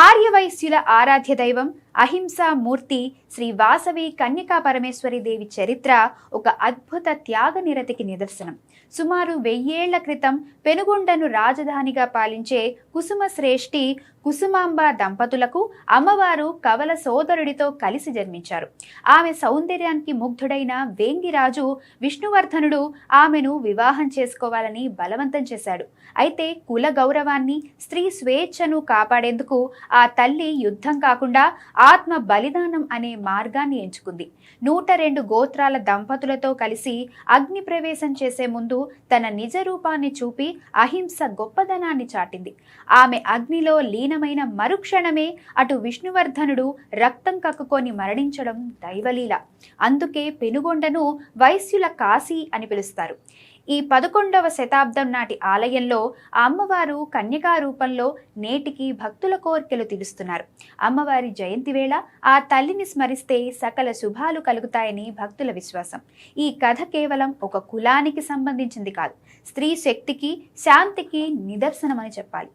ఆర్యవైశ్యుల ఆరాధ్య దైవం అహింసా మూర్తి శ్రీ వాసవి కన్యకా పరమేశ్వరి దేవి చరిత్ర ఒక అద్భుత త్యాగ నిరతికి నిదర్శనం. సుమారు 1000 ఏళ్ల క్రితం పెనుగొండను రాజధానిగా పాలించే కుసుమ శ్రేష్ఠి కుసుమాంబ దంపతులకు అమ్మవారు కవల సోదరుడితో కలిసి జన్మించారు. ఆమె సౌందర్యానికి ముగ్ధుడైన వేంగిరాజు విష్ణువర్ధనుడు ఆమెను వివాహం చేసుకోవాలని బలవంతం చేశాడు. అయితే కుల గౌరవాన్ని, స్త్రీ స్వేచ్ఛను కాపాడేందుకు ఆ తల్లి యుద్ధం కాకుండా ఆత్మ బలిదానం అనే మార్గాన్ని ఎంచుకుంది. 102 గోత్రాల దంపతులతో కలిసి అగ్ని ప్రవేశం చేసే ముందు తన నిజ రూపాన్ని చూపి అహింస గొప్పదనాన్ని చాటింది. ఆమె అగ్నిలో లీనమైన మరుక్షణమే అటు విష్ణువర్ధనుడు రక్తం కక్కుకొని మరణించడం దైవలీల. అందుకే పెనుగొండను వైశ్యుల కాశీ అని పిలుస్తారు. ఈ 11వ శతాబ్దం నాటి ఆలయంలో అమ్మవారు కన్యకా రూపంలో నేటికి భక్తుల కోరికలు తీరుస్తున్నారు. అమ్మవారి జయంతి వేళ ఆ తల్లిని స్మరిస్తే సకల శుభాలు కలుగుతాయని భక్తుల విశ్వాసం. ఈ కథ కేవలం ఒక కులానికి సంబంధించింది కాదు, స్త్రీ శక్తికి, శాంతికి నిదర్శనమని చెప్పాలి.